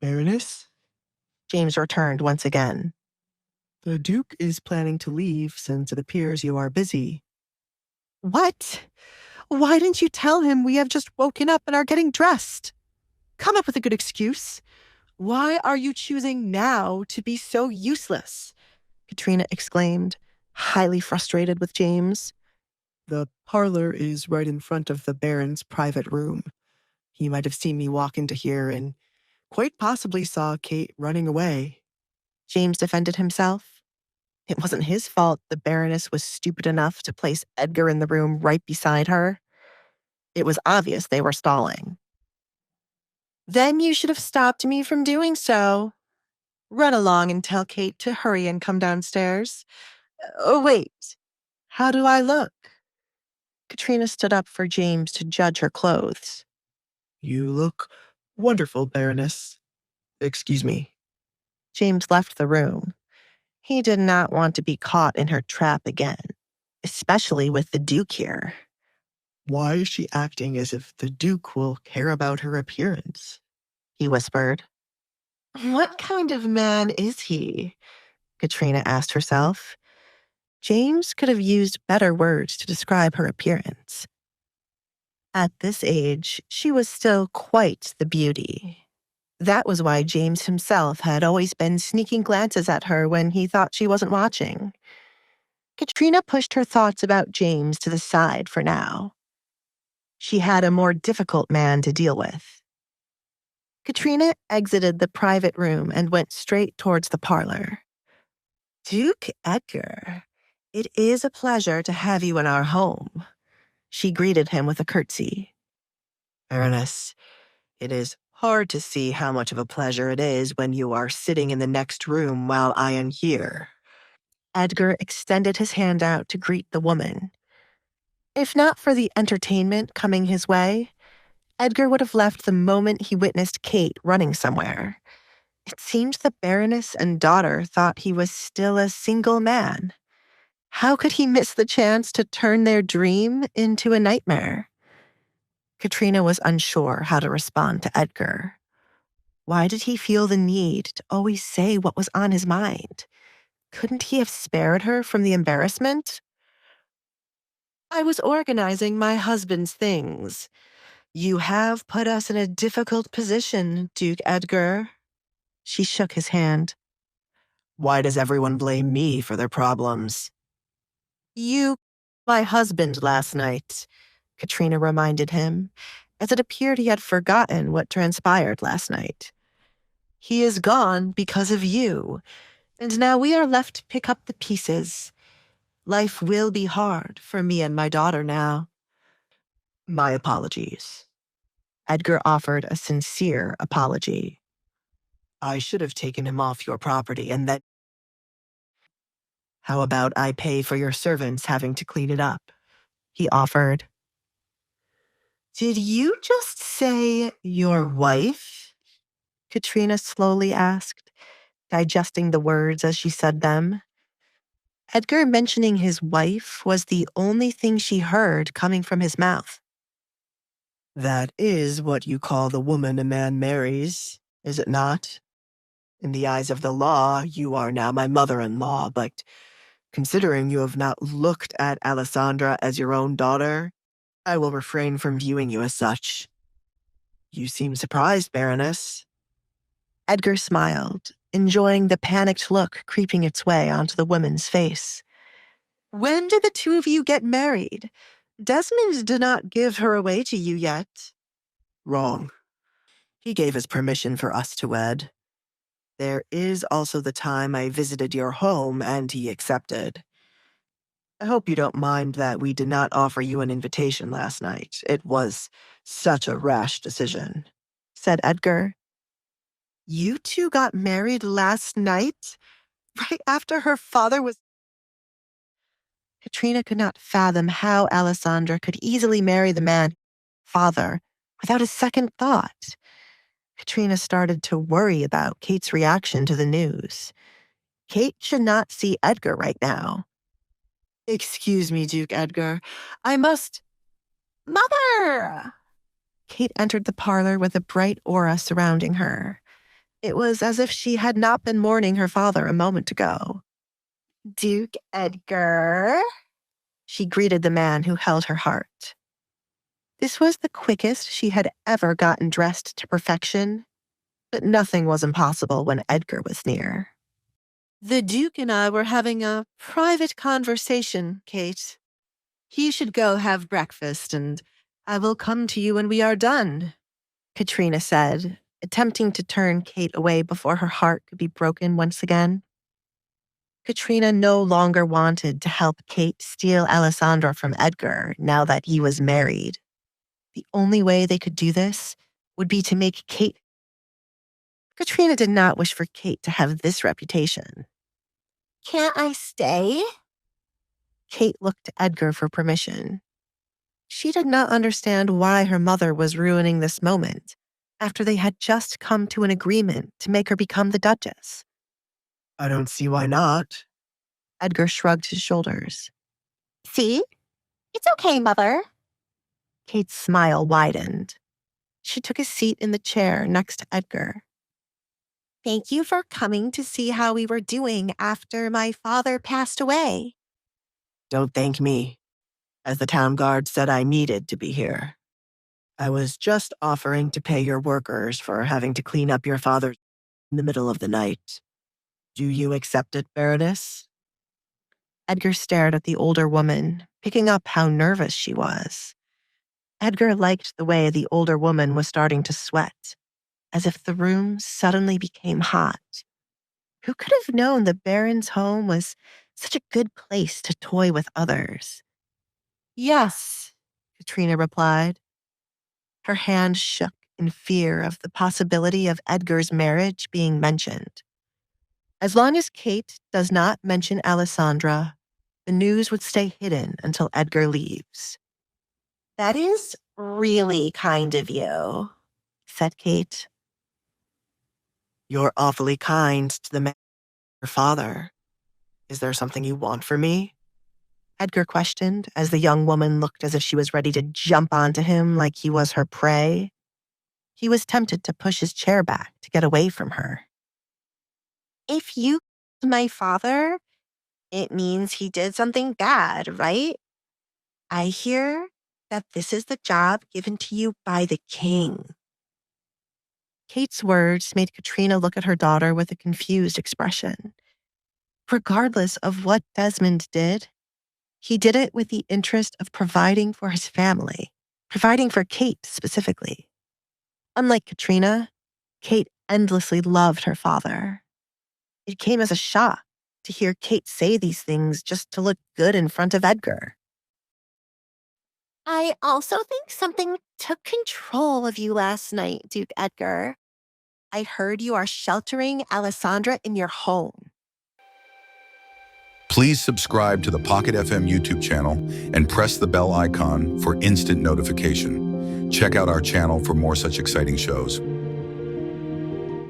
Baroness, James returned once again. the Duke is planning to leave since it appears you are busy. What? Why didn't you tell him we have just woken up and are getting dressed? Come up with a good excuse. Why are you choosing now to be so useless? Katrina exclaimed, highly frustrated with James. The parlor is right in front of the Baron's private room. He might have seen me walk into here and quite possibly saw Kate running away. James defended himself. It wasn't his fault the Baroness was stupid enough to place Edgar in the room right beside her. It was obvious they were stalling. Then you should have stopped me from doing so. Run along and tell Kate to hurry and come downstairs. Oh, wait. How do I look? Katrina stood up for James to judge her clothes. You look wonderful, Baroness. Excuse me. James left the room. He did not want to be caught in her trap again, especially with the Duke here. Why is she acting as if the Duke will care about her appearance? He whispered. What kind of man is he? Katrina asked herself. James could have used better words to describe her appearance. At this age, she was still quite the beauty. That was why James himself had always been sneaking glances at her when he thought she wasn't watching. Katrina pushed her thoughts about James to the side for now. She had a more difficult man to deal with. Katrina exited the private room and went straight towards the parlor. Duke Edgar, it is a pleasure to have you in our home. She greeted him with a curtsy. Baroness, it is hard to see how much of a pleasure it is when you are sitting in the next room while I am here. Edgar extended his hand out to greet the woman. If not for the entertainment coming his way, Edgar would have left the moment he witnessed Kate running somewhere. It seemed the Baroness and daughter thought he was still a single man. How could he miss the chance to turn their dream into a nightmare? Katrina was unsure how to respond to Edgar. Why did he feel the need to always say what was on his mind? Couldn't he have spared her from the embarrassment? I was organizing my husband's things. You have put us in a difficult position, Duke Edgar. She shook his hand. Why does everyone blame me for their problems? You, my husband last night, Katrina reminded him, as it appeared he had forgotten what transpired last night. He is gone because of you, and now we are left to pick up the pieces. Life will be hard for me and my daughter now. My apologies. Edgar offered a sincere apology. I should have taken him off your property and then... How about I pay for your servants having to clean it up? He offered. Did you just say your wife? Katrina slowly asked, digesting the words as she said them. Edgar mentioning his wife was the only thing she heard coming from his mouth. That is what you call the woman a man marries, is it not? In the eyes of the law, you are now my mother-in-law, but considering you have not looked at Alessandra as your own daughter, I will refrain from viewing you as such. You seem surprised, Baroness. Edgar smiled, enjoying the panicked look creeping its way onto the woman's face. When did the two of you get married? Desmond did not give her away to you yet. Wrong. He gave his permission for us to wed. There is also the time I visited your home and he accepted. I hope you don't mind that we did not offer you an invitation last night. It was such a rash decision, said Edgar. You two got married last night? Right after her father was... Katrina could not fathom how Alessandra could easily marry the man, father, without a second thought. Katrina started to worry about Kate's reaction to the news. Kate should not see Edgar right now. Excuse me, Duke Edgar. I must... Mother! Kate entered the parlor with a bright aura surrounding her. It was as if she had not been mourning her father a moment ago. Duke Edgar, she greeted the man who held her heart. This was the quickest she had ever gotten dressed to perfection, but nothing was impossible when Edgar was near. The Duke and I were having a private conversation, Kate. He should go have breakfast, and I will come to you when we are done, Katrina said, attempting to turn Kate away before her heart could be broken once again. Katrina no longer wanted to help Kate steal Alessandra from Edgar now that he was married. The only way they could do this would be to make Kate. Katrina did not wish for Kate to have this reputation. Can't I stay? Kate looked to Edgar for permission. She did not understand why her mother was ruining this moment after they had just come to an agreement to make her become the Duchess. I don't see why not. Edgar shrugged his shoulders. See? It's okay, Mother. Kate's smile widened. She took a seat in the chair next to Edgar. Thank you for coming to see how we were doing after my father passed away. Don't thank me. As the town guard said, I needed to be here. I was just offering to pay your workers for having to clean up your father in the middle of the night. Do you accept it, Baroness? Edgar stared at the older woman, picking up how nervous she was. Edgar liked the way the older woman was starting to sweat, as if the room suddenly became hot. Who could have known the Baron's home was such a good place to toy with others? Yes, Katrina replied. Her hand shook in fear of the possibility of Edgar's marriage being mentioned. As long as Kate does not mention Alessandra, the news would stay hidden until Edgar leaves. That is really kind of you, said Kate. You're awfully kind to the man, your father. Is there something you want from me? Edgar questioned as the young woman looked as if she was ready to jump onto him like he was her prey. He was tempted to push his chair back to get away from her. If you killed my father, it means he did something bad, right? I hear that this is the job given to you by the king. Kate's words made Katrina look at her daughter with a confused expression. Regardless of what Desmond did, he did it with the interest of providing for his family, providing for Kate specifically. Unlike Katrina, Kate endlessly loved her father. It came as a shock to hear Kate say these things just to look good in front of Edgar. I also think something took control of you last night, Duke Edgar. I heard you are sheltering Alessandra in your home. Please subscribe to the Pocket FM YouTube channel and press the bell icon for instant notification. Check out our channel for more such exciting shows.